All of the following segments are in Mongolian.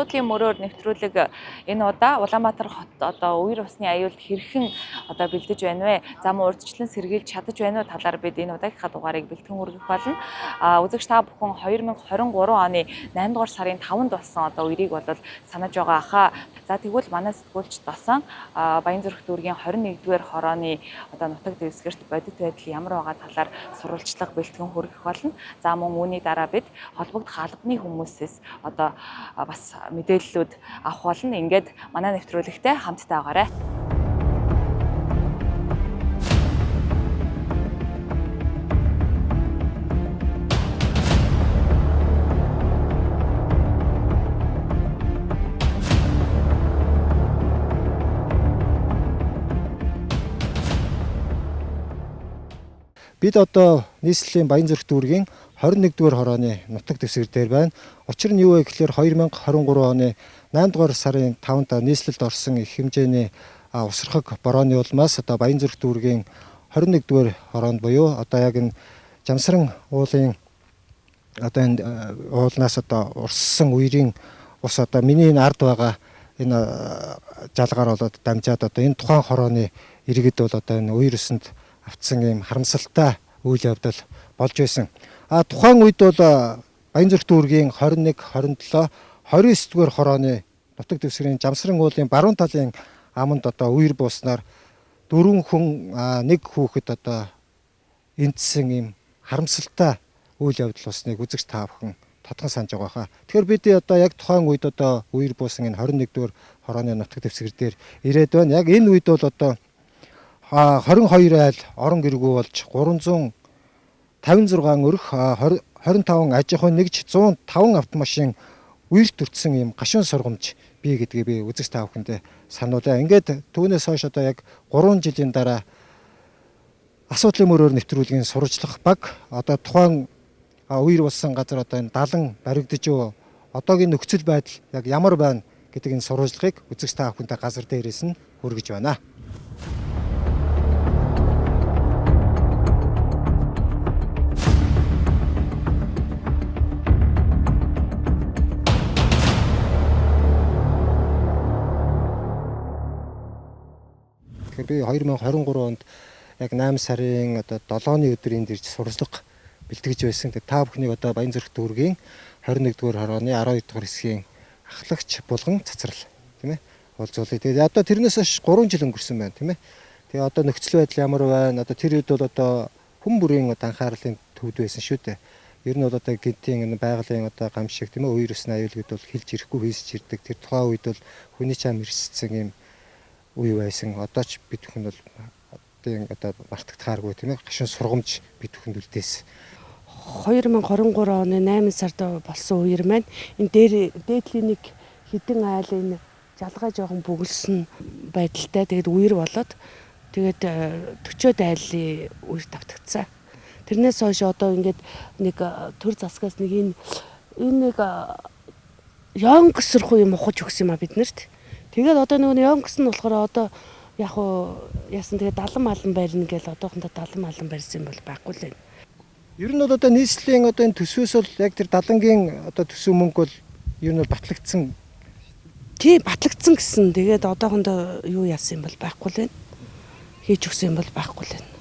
асуудлын мөрөөр нэвтрүүлэг энэ удаа Улаанбаатар хот одоо үер усны аюулд хэрхэн одоо бэлдэж байна вэ? Зам урьдчилан сэргийлж чадаж байна уу талаар бид энэ удаагийнхаа дугаарыг бэлтгэн хүргэх болно. Үзэгч та бүхэн 2023 оны 8 дугаар сарын 5-нд болсон одоо үерийг бол санаж байгаа хаа. За тэгвэл манай сэтгүүлч Досон Баянзүрх дүүргийн 21-р хорооны одоо нутаг дэвсгэрт бодит байдал ямар байгаа талаар сурвалжлага бэлтгэн хүргэх болно. За мөн үүний дараа бид холбогдох албаны хүмүүсээс одоо бас мэдээллүүд авах болно. Ингээд манай нэвтрүүлэгтэй хамтдаа байгаарай. Бид одоо нийслэлийн Баянзүрх дүүргийн 21-р хорооны нутаг дэвсгэр дээр байна. Учир нь юу вэ гэхээр 2023 оны 8 дугаар сарын 5-нд нийслэлд орсон их хэмжээний усрахаг борооны улмаас одоо Баянзүрх дүүргийн 21-р хороонд буюу одоо яг энэ Жамсран уулын одоо энэ уулнаас одоо урссан үерийн ус одоо миний энэ ард байгаа энэ жалгаар болоод дамжаад одоо энэ тухайн хорооны иргэд бол одоо энэ үер усанд автсан ийм харамсалтай үйл явдал болж байсан. Тухайн үед бол Баянзүрх дүүргийн 21, 27, 29-р хорооны нутаг дэвсгэрийн Жамсран уулын баруун талын аманд одоо үер бууснаар 4 хүн 1 хүүхэд одоо эндсэн ийм харамсалтай үйл явдал болсныг үзэгч та бүхэн тодхон санаж байгаа хаа. Тэгэхээр бид одоо яг тухайн үед одоо үер буусан энэ 21-р хорооны нутаг дэвсгэр дээр ирээд байна. Яг энэ үед бол одоо 22 айл орон гэргүй болж 356 өрх 25 аж ахуйн нэгж 105 автомашин үерт төрсэн юм гашуун сургамж бий гэдгийг би үзэгч та бүхэндээ сануулъя. Ингээд түүнээс хойш одоо яг 3 жилийн дараа асуудлын мөрөөр нэвтрүүлгийн сурвалжлах баг одоо тухайн үер болсон газар одоо энэ далан баригдаж юу одоогийн нөхцөл байдал яг ямар байна гэдэг энэ сурвалжлагыг үзэгч та бүхэндээ газар дээрээс нь хүргэж байна. Би 2023 онд яг 8 сарын одоо 7-ны өдөр энд ирж сурвалжлага бэлтгэж байсан. Та бүхнийг одоо Баянзүрх дүүргийн 21-р хорооны 12-р хэсгийн ахлагч булган цацрал тийм ээ уулзуулъя. Тэгээд одоо тэрнээс хойш 3 жил өнгөрсөн байна тийм ээ. Тэгээд одоо нөхцөл байдал ямар байна? Одоо тэр үед бол одоо хүн бүрийн одоо анхаарлын төвд байсан шүү дээ. Ер нь бол одоо гинтийн байгалийн одоо гамшиг тийм ээ үер усны аюулгууд бол хилж ирэхгүй хийсч ирдэг. Тэр тухайн үед бол хүний чам ирсцэн юм үе байсан. Одоо ч бид бүхэн бол одоо мартагдахааргүй тийм ээ гашуун сургамж бид бүхэнд үлдээсэн. 2023 оны 8 сард болсон үер маань энэ дээдлийн нэг хідэн айл энэ жалгаа жоохон бүгэлсэн байдалтай тэгээд үер болоод тэгээд 40-од айлын үер давтагдсан. Тэрнээс хойш одоо ингээд нэг төр засгаас нэг энэ нэг ёнгсрох юм ухаж өгсөн юм а биднэрт. Тэгээд одоо нөгөө ёнгс нь болохоор одоо яг уу яасан тэгээд далан малан барина гэл одоохондоо далан малан барьсан бол байхгүй л байна. Ер нь бол одоо нийслэлийн одоо энэ төсвөөс бол яг тэр далангийн одоо төсөв мөнгө бол ер нь батлагдсан. Тий батлагдсан гэсэн. Тэгээд одоохондоо юу яасан юм бол байхгүй л байна. Хийж өгсөн юм бол байхгүй л байна.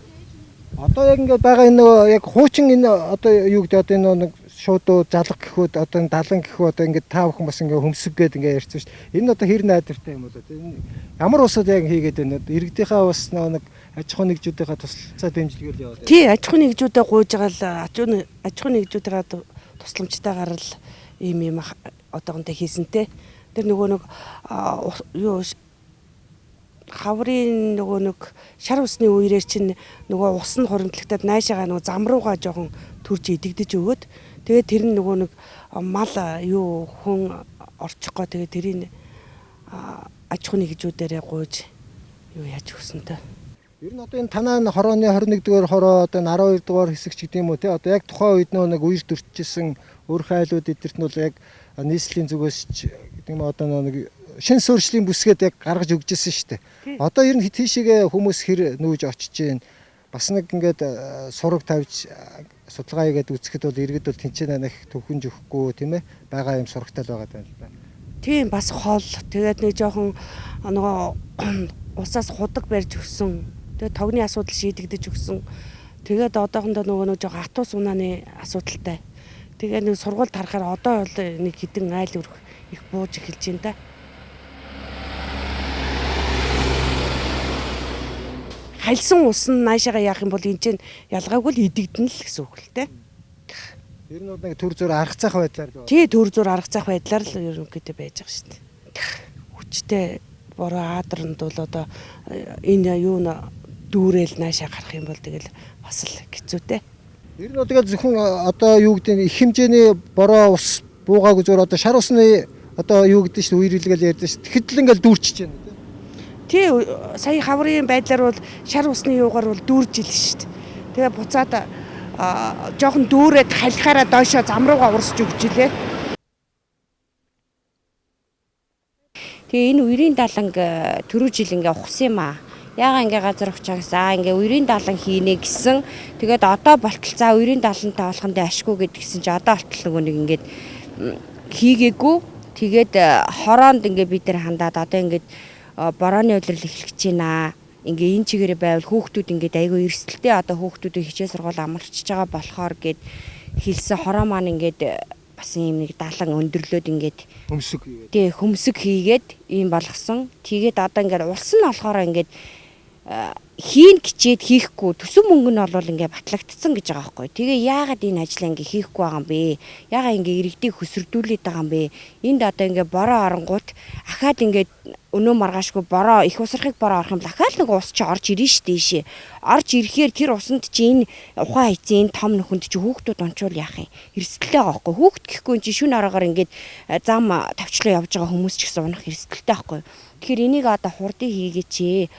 Одоо яг ингээд байгаа энэ яг хуучин энэ одоо юу гэдэг одоо энэ нэг шууд залга гэхүүд одоо энэ далан гэхүү одоо ингээд та бүхэн бас ингээд хөмсггээд ингээд ярьсан шүү дээ. Энэ одоо хэр найдвартай юм бол энэ ямар усад яг хийгээд байна? Иргэдийнхаа бас нэг аж ахуйн нэгжүүдийнхаа туслалцаа дэмжлэгээр яваад байна. Тий, аж ахуйн нэгжүүдэд гуйж байгаа л аж ахуйн нэгжүүдийнхаа тусламжтайгаар л ийм одоохондоо хийсэнтэй. Тэр нөгөө нэг юу хаврын нөгөө нэг шар усны үерээр чинь нөгөө ус нь хуримтлагтаад наашаага нөгөө зам руугаа жоохон төрж идэгдэж өгөөд тэгээд тэр нь нөгөө нэг мал юу хүн орчихгоо тэгээд тэрийг аж ахуйн нэгжүүдээрээ гуйж юу яаж өгсөнтэй. Ер нь одоо энэ танаа хорооны 21-р хороо одоо 12-р хэсэг ч гэдэм үү те одоо яг тухайн үед нэг үер төрчихсэн өрх айлууд эдгэрт нь бол яг нийслэлийн зүгээс ч гэдэг юм одоо нэг шин суурьшлийн бүсгээд яг гаргаж өгчээсэн шүү дээ. Одоо ер нь тийшээгээ хүмүүс хэр нүүж очиж гин бас нэг ингээд сураг тавьж судалгаа хийгээд үзэхэд бол иргэд бол тэнцэнэ нэх төвхөн жөхгүй тийм ээ байгаа юм сурагтай л байгаа даа л да. Тийм бас хол. Тэгээд нэг жоохон нөгөө усаас худаг барьж өгсөн. Тэгээд тогны асуудал шийдэгдэж өгсөн. Тэгээд одоохондоо нөгөө нэг жоохон атус унааны асуудалтай. Тэгээд нэг сургууль тарахаар одоо бол нэг хідэн айл өрх их бууж эхэлж байна да. Хальсан ус нь наашаага яах юм бол энэ чинь ялгаагүй л идэгдэн л гэсэн үг л те. Ер нь нэг төр зур арга цаах байдлаар Тий төр зур арга цаах байдлаар л ерөнхийдөө байж байгаа шүү дээ. Хүчтэй бороо аадранд бол одоо энэ юу н дүүрэл наашаа гарах юм бол тэгэл бас л хэцүүтэй. Ер нь тэгээд зөвхөн одоо юу гэдэг их хэмжээний бороо ус буугаагүй зур одоо шар усны одоо юу гэдэг чинь үерэлгээл ярьдэн чинь тэгэхэд л ингээл дүүрчиж байна. Тий сая хаврын байдлаар бол шар усны юугаар бол дүүрж ил шүү дээ. Тэгээ буцаад жоохон дүүрээд халихаараа доошоо зам руугаа урсж өгч илээ. Тэгээ энэ үерийн дааланг түрүү жил ингээ ухсан юм аа. Яага ингээ газар ухчаагсаа ингээ үерийн даалан хийнэ гэсэн. Тэгээд одоо болтол за үерийн даалантай болохондоо ашгүй гэдгийгсэн чи одоо болтол нэг ингээд хийгээгүй. Тэгээд хороонд ингээ бид нар хандаад одоо ингээд борооны улирал эхлэх гэж байна. Ингээ энэ чигээрээ байвал хүүхдүүд ингээд айгүй эрсдэлтэй одоо хүүхдүүдийг хичээл сургууль амарчж байгаа болохоор гэд хэлсэн хороо маань ингээд бас юм нэг даалан өндөрлөөд ингээд Хөмсөг хийгээд. Тий хөмсөг хийгээд ийм болгосон. Тэгээд одоо ингээд улс нь болохоор ингээд хийн гिचээд хийхгүй төсөв мөнгө нь бол ингээд батлагдсан гэж байгаа байхгүй. Тэгээ яагаад энэ ажлаа ингээд хийхгүй байгаа юм бэ? Яагаад ингээд иргэдийг хөсөрдүүлээд байгаа юм бэ? Энд одоо ингээд бороо оронгууд ахаад ингээд өнөө маргаашгүй бороо их усрахыг бороо орох юм дахиад нэг ус чи орж ирнэ шүү дээ. Орж ирэхээр тэр усанд чи энэ ухаан эцэн том нөхөнд чи хүүхдүүд ончвол яах юм? Эрсдэлтэй байгаа байхгүй. Хүүхд гэхгүй чи шүн араагаар ингээд зам тавчлаа явж байгаа хүмүүс ч гэсэн унах эрсдэлтэй байхгүй. Тэгэхээр энийг одоо хурдыг хийгээч.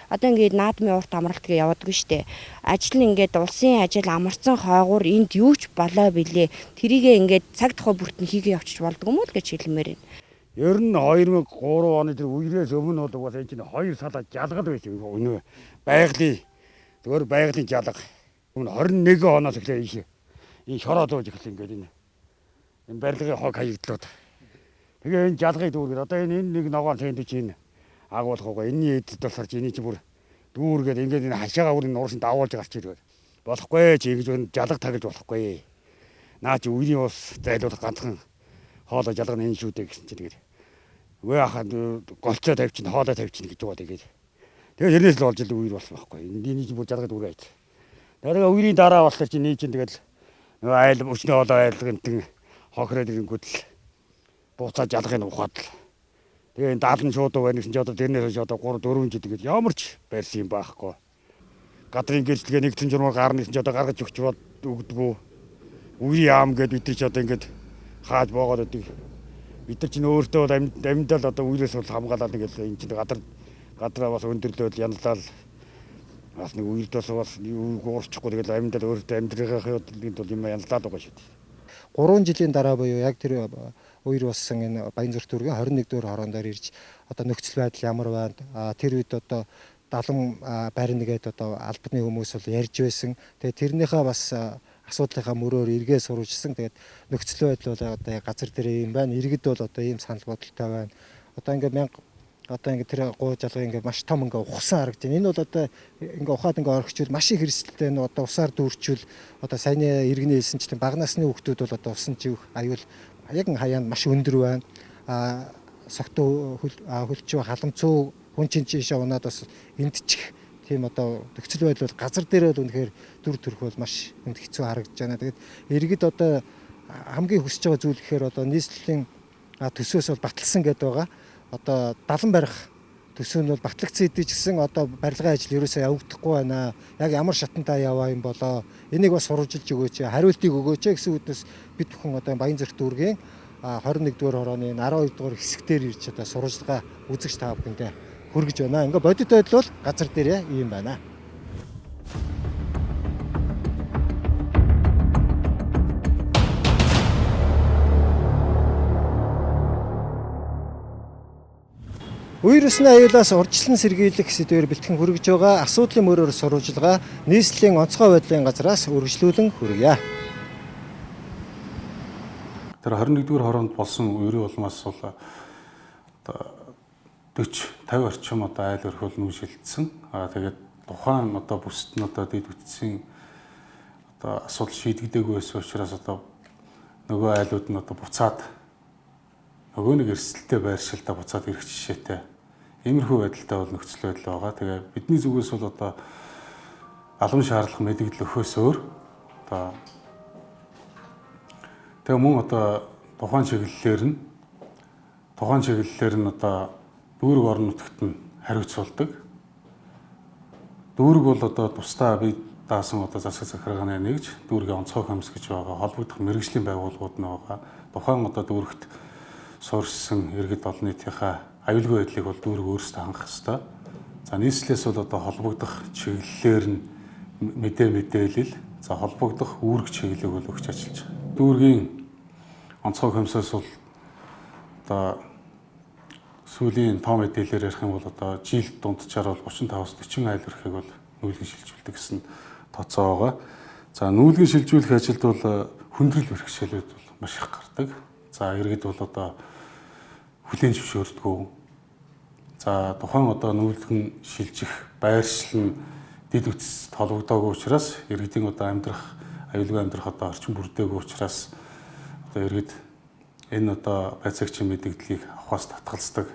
Одоо ингээд наадмын урт амралт гээ яваадгүй штэ. Ажил нь ингээд улсын ажил амарсан хойгуур энд юу ч болоо билээ. Тэрийгээ ингээд цаг тухай бүрт нь хийгээ явчих болдгоо юм уу л гэж хэлмээр байна. Ер нь 2003 оны тэр үерээс өмнө бол энэ чинь 2 салаа жалгал байж өнөө байгалийн зөвөр байгалийн жалга. Өмнө 21 оноос эхлээд энэ шороо дууж эхэлсэн ингээд энэ барилгын хог хаягдлууд. Тэгээ энэ жалгыг дүүргээд одоо энэ нэг ногоон тэнд чинь агуулгаагаа энэний эдэд болохоор эний чи бүр дүүргээд ингээд энэ хашаага бүр нуурсан давуулж гарч ирээд болохгүй чи ингэж жалга тагж болохгүй. Наа чи үерийн ус зайлуулах ганцхан хоолой жалга нь энэ шүү дээ гэсэн чи тэгээд үе ахад голцоо тавьчих хоолой тавьчих гэж байгаа тэгээд тэгээд тэрнээс л болж л үер болсон байхгүй. Эний чи бүр жалга дүүрээд. Тэгээд үерийн дараа болохоор чи ний чин тэгээд нөгөө айл өчнөө хоолой айлгантэн хохироод ирэнгүүт л буцаа жалгыг ухаад л тэгээ даалан шууд байна гэсэн чи одоо тэрнээс одоо 3 4 жил тэгээд ямар ч байрсан юм байхгүй. Гадрын гэлтгээ нэгэн журмаар гарна гэсэн чи одоо гаргаж өгч өгдөггүй. Үерийн яам гэдэг бид нар ч одоо ингээд хааж боогоод өгдөг. Бид нар чинь өөртөө бол амьдал одоо үерээс бол хамгаалаад ингээд энэ чинь гадраа бас өндөрлөөл янзлал бас нэг үердээс бас юу уурчихгүй тэгээд амьдал өөртөө амьдрахын тулд юм янзлаад байгаа шүү дээ. 3 жилийн дараа буюу яг тэр үер болсон энэ Баянзүрх дүүргийн 21 дугаар хорондоор ирж одоо нөхцөл байдал ямар байна? Тэр үед одоо далан барин нэгээд одоо албаны хүмүүс бол ярьж байсан. Тэгээд тэрнийхээ бас асуудлынхаа мөрөөр эргээ сурвалжсан. Тэгээд нөхцөл байдал бол одоо газар дээр юм байна. Иргэд бол одоо ийм санал бодолтой байна. Одоо ингээд одоо ингээд тэр гоо жалгыг ингээд маш том ингээд ухсан харагдаж байна. Энэ бол одоо ингээд ухаад ингээд орхичвол маш их хэрэгсэлтэй нь одоо усаар дүүрчвэл одоо саяны иргэний хэлсэнчлэн бага насны хүүхдүүд бол одоо усан живх аюул яг хаяанд маш өндөр байна. Согтуу хөлчөө халамцуу хүн чинчээшээ унаад бас эндчих тийм одоо нөхцөл байдал бол газар дээр бол үнэхээр дүр төрх бол маш хүнд хэцүү харагдаж байна. Тэгээд иргэд одоо хамгийн хүсэж байгаа зүйл гэхээр одоо нийслэлийн төсөөс бол баталсан гэдэг байгаа. Одоо далан барих төсөө нь бол батлагдсан хэдий ч гэсэн одоо барилгын ажил ерөөсөө явагдахгүй байна. Яг ямар шатантай яваа юм болоо. Энийг бас сурвалжилж өгөөч, хариултыг өгөөч гэсэн үгнээс бид бүхэн одоо Баянзүрх дүүргийн 21 дугаар хорооны 12 дугаар хэсгээр ирж одоо сурвалжлага үзэгч та бүхэндээ хүргэж байна. Ингээ бодит байдал бол газар дээр ийм байна. Үер усны аюулаас урьдчилан сэргийлэх сэдвээр бэлтгэн хүргэж байгаа асуудлын мөрөөр сурвалжлага нийслэлийн онцгой байдлын газраас үргэлжлүүлэн хүргье. Тэр 21 дугаар хороонд болсон үерийн улмаас бол одоо 40-50 орчим одоо айл өрхөөл нүүн шилжсэн. Тэгээд тухайн одоо бүсэд нь одоо дэд үтсийн одоо асуудал шийдэгдээгүй байсан учраас одоо нөгөө айлууд нь одоо буцаад нөгөө нэг эрсдэлтэй байршилдаа буцаад ирэх жишээтэй. Иймэрхүү байдалтай бол нөхцөл байдал байгаа. Тэгээ бидний зүгээс бол одоо албан шаардлага мэдэгдэл өгөхөөс өөр одоо тэгээ мөн одоо тухайн чиглэлээр нь одоо дүүрэг орон нутагт нь хариуцуулдаг. Дүүрэг бол одоо тусдаа бие даасан одоо засаг захиргааны нэгж дүүргийн онцгой хөмс гэж байгаа холбогдох мэргэжлийн байгууллагууд нь байгаа. Тухайн одоо дүүрэгт суурьсан иргэд олон нийтийнхээ аюулгүй байдлыг бол дүүрэг өөрсдөө хангах ёстой. За нийслэлээс бол одоо холбогдох чиглэлээр нь мэдээлэл, за холбогдох үүрэг чиглэлийг бол өгч ажиллаж байгаа. Дүүргийн онцгой хөмсөөс бол одоо сүүлийн тоо мэдээлэлээр ярих юм бол одоо жилд дунджаар бол 35-аас 40 айл өрхийг бол нүүлгэн шилжүүлдэг гэсэн тооцоо байгаа. За нүүлгэн шилжүүлэх ажилд бол хүндрэл бэрхшээлүүд бол маш их гардаг. За иргэд бол одоо хүлээн зөвшөөрдгөө. За тухайн одоо нүүлгэн шилжих байршил нь дэд үтс толгодоогүй учраас иргэдийн одоо аюулгүй амьдрах одоо орчин бүрдээгүй учраас одоо иргэд энэ одоо байцаагчийн мэдээллийг авахаас татгалздаг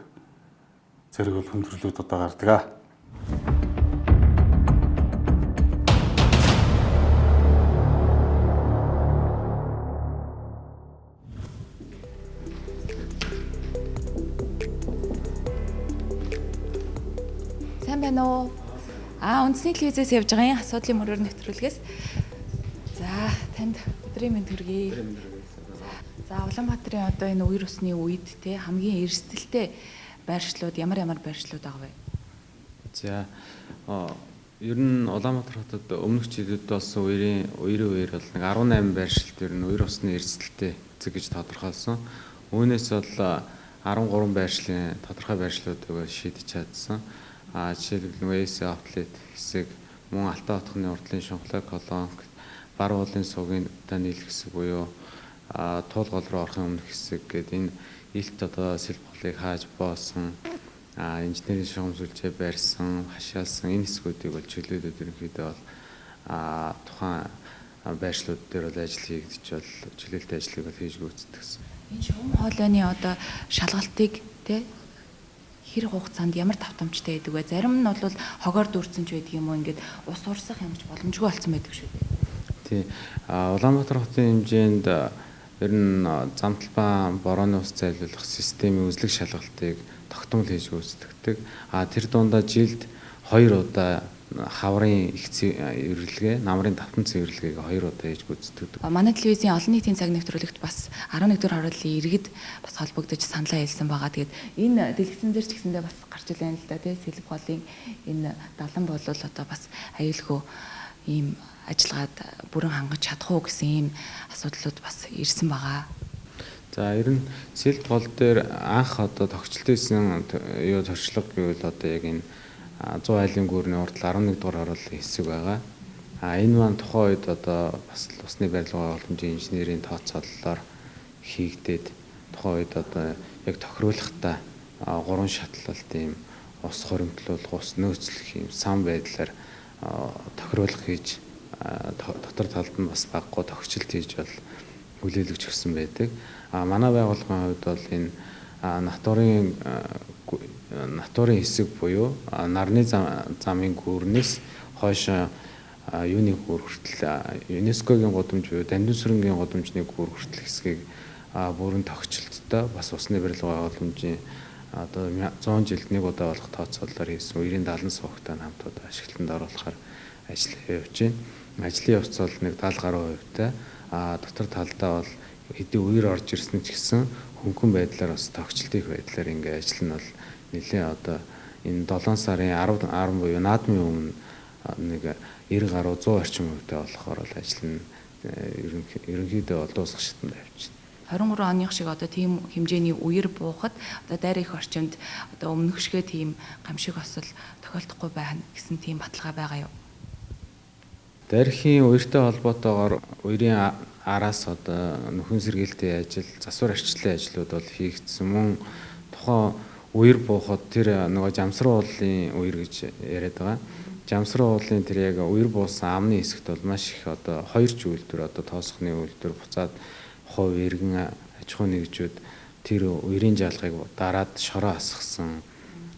зэрэг бол хүндрэлүүд одоо гардаг. Сайн байна уу? Үндэсний телевизээс явж байгаа асуудлын мөрөөр нэвтрүүлгээс. За, танд өдрийн мэнд хүргэе. За, Улаанбаатарын одоо энэ үер усны үед те хамгийн эрсдэлтэй байршлууд ямар байршлууд байгаа вэ? За, ер нь Улаанбаатар хотод өмнөх жилүүд болсон үерийн үер бол нэг 18 байршилт ер нь үер усны эрсдэлтэй эцэг гэж тодорхойлсон. Үүнээс бол 13 байршлын тодорхой байршлуудыг шийдэж чадсан. Жишээлбэл Вэйс Аутлет хэсэг, мөн Алтай хотхны урдлын Шунхлай колонк, Бар уулын сувгийн нийлэх хэсэг буюу туул гол руу орохын өмнөх хэсэг гэдэг энэ илт одоо сэлб голыг хааж боосон, инженерийн шугамжуулжээ барьсан, хашаалсан энэ хэсгүүдийг бол чиглэлүүд ерөнхийдөө бол тухайн байршлууд дээр бол ажил хийгдэж бол чиглэлтэй ажлыг бол хийж гүйцэтгэсэн. Энэ шугам хоолойны одоо шалгалтыг те хэр хугацаанд ямар давтамжтай байдаг вэ? Зарим нь бол хогоор дүүрсэн ч байдаг юм уу? Ингээд ус урсах юм ч боломжгүй болсон байдаг шүү дээ. Тий. Улаанбаатар хотын хэмжээнд ер нь замталбан борооны ус зайлуулах системийн үзлэг шалгалтыг тогтмол хийж гүйцэтгэдэг. Тэр дундаа жилд 2 удаа хаврын их цэвэрлэгээ, намрын давтан цэвэрлэгээг 2 удаа хийж гүйцэтгэдэг. Манай телевизийн олон нийтийн цаг нэвтрүүлэгт бас 11 дугаар хоороолын иргэд бас холбогдож саналаа хэлсэн байгаа. Тэгээд энэ дэлгэцэн дээр ч гэсэндээ бас гарч илэн л да тий сэлб голын энэ далан бол одоо бас аюулгүй ийм ажиллагаад бүрэн хангаж чадах уу гэсэн ийм асуудлууд бас ирсэн байгаа. За ер нь сэлб гол дээр анх одоо тогтчлолтын юу төршлөг гэвэл одоо яг энэ 100 айлын гүүрний урдл 11 дугаар хоороолын хэсэг байгаа. Энэ маань тухайн үед одоо бас усны барилга боломжийн инженерийн тооцоололоор хийгдээд тухайн үед одоо яг тохируулахдаа 3 шатлалт ийм ус хоримтлуулах, ус нөөцлөх ийм сан байдлаар тохируулах хийж дотор талд нь бас баггүй тогтчлолт хийж бол хүлээлгэж өгсөн байдаг. Манай байгууллагын хувьд бол энэ натурын хэсэг буюу нарны замын гүүрнээс хойш юуны гүүр хүртэл ЮНЕСКОгийн гудамж буюу Дандин сүрэнгийн гудамжны гүүр хүртэл хэсгийг бүрэн тогтчлолттой бас усны барилга байгууламжийн одоо 100 жилд нэг удаа болох тооцоололоор хийсэн үерийн 70 суугтай хамтууд ашиглалтанд оруулахаар ажил явж байна. Ажлын явц бол нэг 70 гаруй хувьтай. Дотор талдаа бол хэдий үер орж ирсэн ч гэсэн хөнгөн байдлаар бас тогтчлт их байдлаар ингээ ажил нь бол нэлээ одоо энэ 7 сарын 10 буюу наадмын өмнө нэг 90 гаруй 100 орчим хувьтай болохоор л ажил нь ерөнхийдөө бол дуусах шатнд явж байна. 23 оных шиг одоо тийм хэмжээний үер буухад одоо дайр их орчимд одоо өмнөх шигээ тийм гамшиг осол тохиолдохгүй байна гэсэн тийм баталгаа байгаа юу? Дайрхийн үертэй холбоотойгоор үерийн араас одоо нөхөн сэргээлтийн ажил, засвар арчлалын ажлууд бол хийгдсэн. Мөн тухайн үер буухад тэр нөгөө жамсруу уулын үер гэж яриад байгаа. Жамсруу уулын тэр яг үер буусан амны хэсэгт бол маш их одоо хоёр ч үйлдвэр одоо тоосхны үйлдвэр буцаад хувь иргэн аж ахуй нэгжүүд тэр үерийн жалгыг дараад шороо асгасан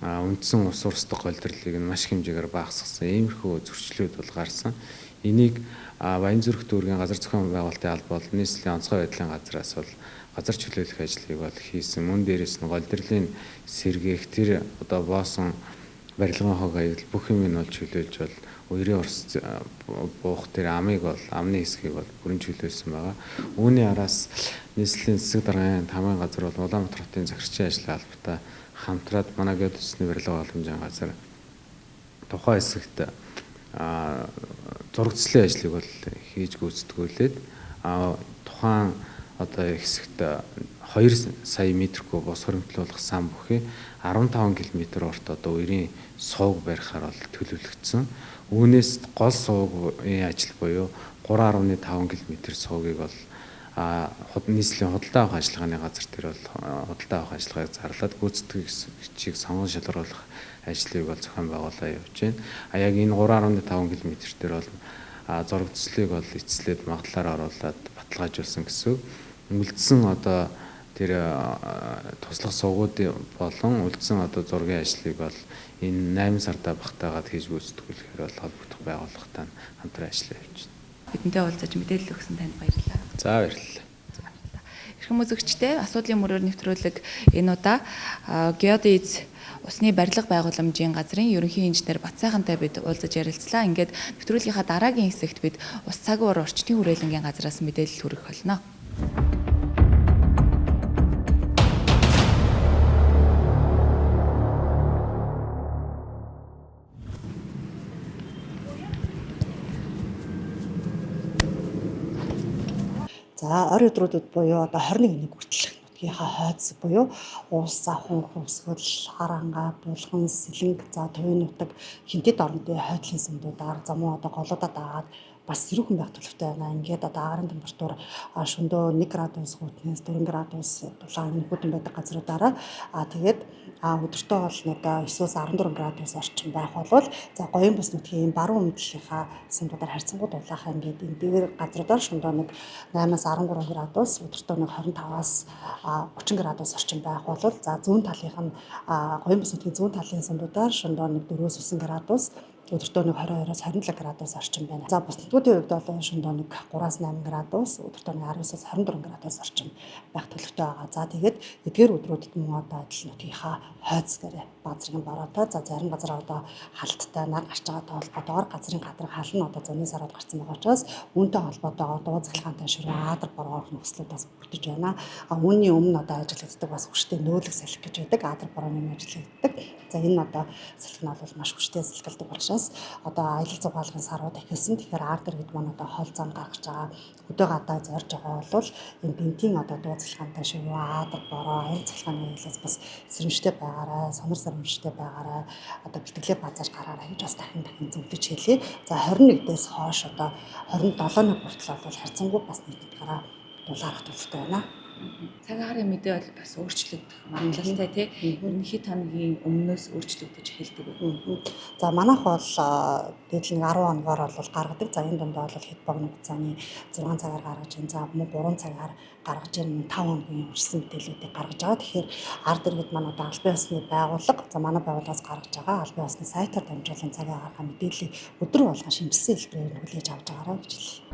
үндсэн ус урсдаг голдрлыг нь маш хэмжээгээр багасгасан иймэрхүү зөрчлүүд бол гарсан. Энийг Баянзүрх дүүргийн газар зохион байгуулалтын алба бол нийслэлийн онцгой байдлын газраас бол газар чөлөөлөх ажлыг бол хийсэн. Мөн дээрээс нь голдрлын сэргээх тэр одоо боосон барилгын хог аял бүх юм нь бол чөлөөлж бол үерийн урс буух тэр амыг бол амны хэсгийг бол бүрэн чөлөөлсөн байгаа. Үүний араас нийслэлийн засаг даргын тамгын газар бол Улаанбаатар хотын захирчийн ажлын албатай хамтраад манай геодезийн барилга боломжийн газар тухайн хэсэгт зурагцлын ажлыг бол хийж гүйцэтгүүлээд тухайн одоо хэсэгт 2 сая метр куб бос хөрөмтлөх сан бүхий 15 км урт одоо үерийн сууг барихаар бол төлөвлөгдсөн. Үүнээс гол суугийн ажил буюу 3.5 км суугийг бол нийслэлийн худалдаа авах ажиллагааны газар дээр бол худалдаа авах ажиллагааг зарлаад гүйцэтгэгчийг сонгон шалгаруулах ажлыг бол зохион байгуулаад явж байна. Яг энэ 3.5 км дээр бол зурагцлыг бол эцслээд магадлалаар оруулаад баталгаажуулсан гэсэн үг. Үлдсэн одоо тэр туслах суугуудын болон үлдсэн одоо зургийн ажлыг бол энэ 8 сарда багтаагаад хийж гүйцэтгүүлэхээр бол холбогдох байгууллагатай хамтран ажиллаж явж байна. Бидэнтэй уулзаж мэдээлэл өгсөн танд баярлалаа. За баярлалаа. Эрхэм үзэгчдээ асуудлын мөрөөр нэвтрүүлэг энэ удаа Геодез усны барилга байгууламжийн газрын ерөнхий инженер Батсайхантай бид уулзаж ярилцлаа. Ингээд нэвтрүүлгийнхаа дараагийн хэсэгт бид ус цаг уур орчны хүрээлэнгийн газраас мэдээлэл хүргэх болно. За орой өдрүүдэд буюу одоо 21 хүртэлх нутгийнхаа хойц буюу уус, завхан, хөвсгөл, харанга, булган, сэлэнг, за төвийн нутаг хинтэд орнуудын хойдлын сүмдүүдээр замуу одоо голуудаа дагаад бас зэрүүхэн байх төлөвтэй байна. Ингээд одоо агарын температур шөнөдөө 1 градус хүйтнээс 4 градус дулаан хүйтэн байдаг газруудаараа тэгээд өдөртөө бол нэг 9-өөс 14 градус орчим байх болвол за Гоён бус нутгийн баруун өмнөдлийнхаа сүмдүүдээр харьцангуй дулаахаа ингээд энэ дээр газруудаар шөнөдөө нэг 8-аас 13 градус өдөртөө нэг 25-аас 30 градус орчим байх болвол за зүүн талынх нь Гоён бус нутгийн зүүн талын сүмдүүдээр шөнөдөө нэг 4-өөс 9 градус өдөртөө нэг 22-оос 27 градус орчим байна. За бус нутгуудын хувьд бол шөнөдөө нэг 3-аас 8 градус, өдөртөө нэг 19-аас 24 градус орчим байх төлөвтэй байгаа. За тэгээд эдгээр өдрүүдэд мөн одоо адил нутгийнхаа хойц гэрээ баазрын бороотой. За зарим газар одоо халттай нар гарч байгаатай холбоотойгоор газрын гадрын хал нь одоо зуны сард гарсан байгаа учраас үүнтэй холбоотойгоор дуу цахилгаантай ширээ аадар бороо нөхцлүүд бас бүрдэж байна. Үүний өмнө одоо ажиллагддаг бас хүчтэй нөөлөг салхи гэж байдаг. Аадар борооны ажиллагддаг. За энэ одоо салхи нь бол маш хүчтэй салхилдаг учраас одоо аялал зугаалгын сарууд эхэлсэн. Тэгэхээр аадар гэдэг маань одоо хол зам гаргаж байгаа хөдөө гадаа зорж байгаа бол энэ бентийн одоо дуу цахилгаантай ширээ аадар бороо аялал цахилгааны айлаас бас сэрэмжтэй байгаарай, сонор сэрэмжтэй байгаарай. Одоо бэлтгэлээ базар гараарай гэж бас дахин зөвлөж хэлье. За 21-дээс хойш одоо 27-ны хүртэл бол харьцангуй бас нийтэд гараа дулаарах төлөвтэй байна. Цаг агаарын мэдээ бол бас өөрчлөгдөх магадлалтай тий. Ерөнхий тооны өмнөөс өөрчлөгдөж эхэлдэг. За манайх бол дээдл нэг 10 хоногоор бол гаргадаг. За энэ дундаа бол хэд богино хугацааны 6 цагаар гаргаж ийн. За мөн 3 цагаар гаргаж ийн 5 хоногийн үржсэн мэдээллүүдийг гаргаж байгаа. Тэгэхээр ард иргэд маань одоо албан ёсны байгууллага за манай байгууллагаас гаргаж байгаа албан ёсны сайтаар дамжуулан цагийн агаарын мэдээллийг өдөр болгон шимжсэн хэлбэрээр хүлээж авч байгаарай гэж хэлье.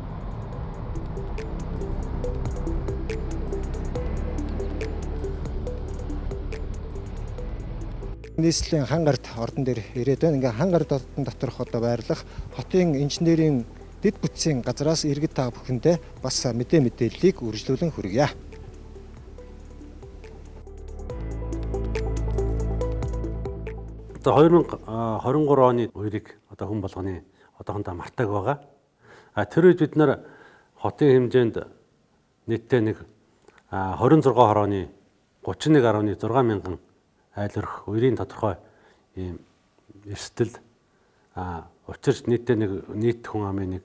Нийслэлийн хан гард ордон дээр ирээд байна. Ингээ хан гард ордон доторх одоо байрлах хотын инженерийн дэд бүтцийн газраас иргэд та бүхэндээ бас мэдээллийг үргэлжлүүлэн хүргье. Одоо 2023 оны үерийг одоо хүн болгоны одоохондоо мартаг байгаа. Тэр үед бид нар хотын хэмжээнд нийтдээ нэг 26 хорооны 31.6 мянган айл өрх үерийн тодорхой ийм эрсдэл учирч нийтдээ нийт хүн амын нэг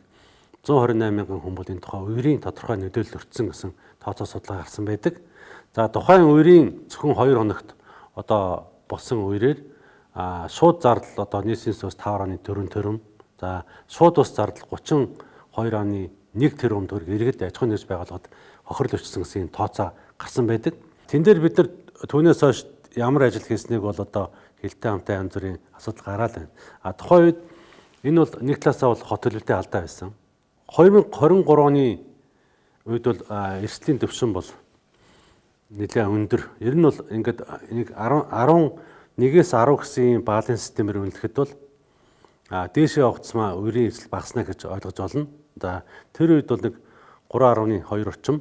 128 мянган хүн бол энэ тухай үерийн тодорхой нөлөөлөл өртсөн гэсэн тооцоо судалгаа гарсан байдаг. За тухайн үерийн зөвхөн 2 хоногт одоо босон үерээр шууд зардал одоо нийслэлийн ус 5.4 тэрбум. За шууд ус зардал 32.1 тэрбум төгрөг иргэд аж ахуйн нэгж байгууллагад хохирол өчсөн гэсэн тооцоо гарсан байдаг. Тэн дээр бид нар түүнээс хойш ямар ажил хийснийг бол одоо хилтэй хамтаа янз бүрийн асуудал гараад байна. Тухайн үед энэ бол нэг талаасаа бол хот төлөвлөлтийн алдаа байсан. 2023 оны үед бол эрсдлийн төвшин бол нэлээд өндөр. Ер нь бол ингээд нэг 11-ээс 10 гэсэн баалын системээр үнэлэхэд бол дээшээ явагдсмаа үерийн эсэл багаснаа гэж ойлгож болно. За тэр үед бол нэг 3.2 орчим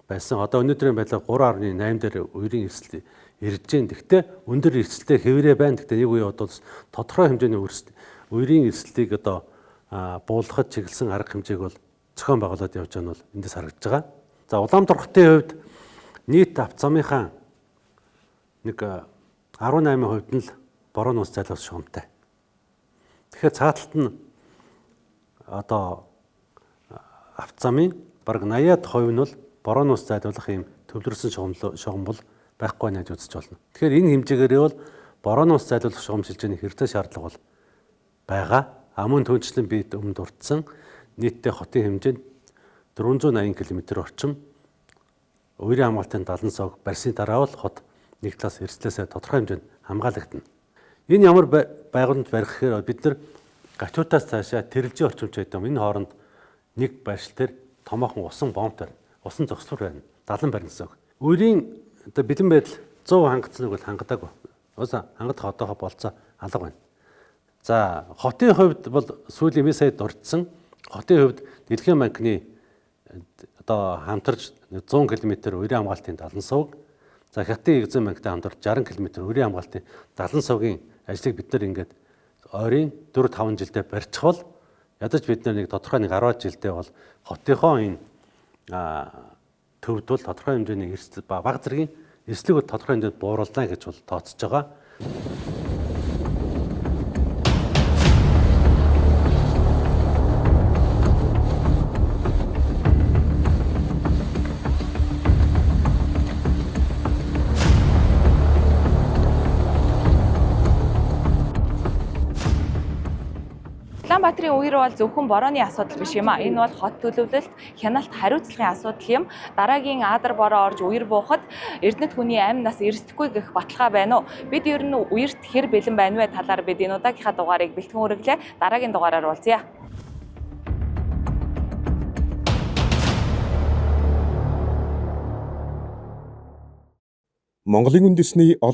байсан. Одоо өнөөдрийн байдлаар 3.8 дээр үерийн эсэл ирж байна. Гэхдээ өндөр эсэлтэй хэврээ байна. Гэхдээ нэг үе бол тодорхой хэмжээний үерийн эслийг одоо буулгахад чиглэсэн арга хэмжээг бол зохион байгуулад явж байгаа нь бол эндээс харагдж байгаа. За Улаанбаатар хотын хувьд нийт авто замынхаа нэг 18% нь л борооны ус зайлуулах шугамтай. Тэгэхээр цааталт нь одоо авто замын бараг 80% нь бол борооны ус зайлуулах юм төвлөрсөн шугам бол байхгүй байж үзэж болно. Тэгэхээр энэ хэмжээгээр бол борооны ус зайлуулах шугам шилжээний хэрэгтэй шаардлага бол байгаа. Мөн түүнчлэн бид өмнө дурдсан нийтдээ хотын хэмжээнд 480 км орчим үерийн хамгаалтын 70 цог барьсны дараа бол хот нэг талаас эрсдлээсээ тодорхой хэмжээнд хамгаалагдана. Энэ ямар байгууллаганд барих гэхээр бид нар гачуутаас цаашаа тэрэлжийн орчимч байдаг. Энэ хооронд нэг байршил дээр томоохон усан бомб байна. Усан зогсвор байна. 70 барьна гэсэн үг. Үерийн одоо бэлэн байдал 100 хангацныг бол хангадаагүй. Уусаа хангадах одоохоо болцоо алга байна. За хотын хувьд бол сүүлийн 9 саяд дурдсан. Хотын хувьд Дэлхийн банкны одоо хамтарч 100 км үерийн хамгаалтын 70 сувг. За Хятадын Экзим банктай хамтарч 60 км үерийн хамгаалтын 70 сувгийн ажлыг бид нар ингээд ойрын 4-5 жилдээ барьчихвал ядаж бид нар нэг тодорхой нэг 10 жилдээ бол хотынхоо энэ төвд бол тодорхой хэмжээний эрсдэл бага зэргийн эрсдлийг тодорхой хэмжээнд бууруулна гэж бол тооцож байгаа. Улаанбаатарын үер бол зөвхөн борооны асуудал биш юм а. Энэ бол хот төлөвлөлт, хяналт, хариуцлагын асуудал юм. Дараагийн Адар бороо орж үер буухад Эрдэнэт хүний амь нас эрсдэхгүй гэх баталгаа байна уу? Бид ер нь үерт хэр бэлэн байна вэ талаар бид энэ удаагийнхаа дугаарыг бэлтгэн хүргэлээ. Дараагийн дугаараар уулзъя. Монголын үндэсний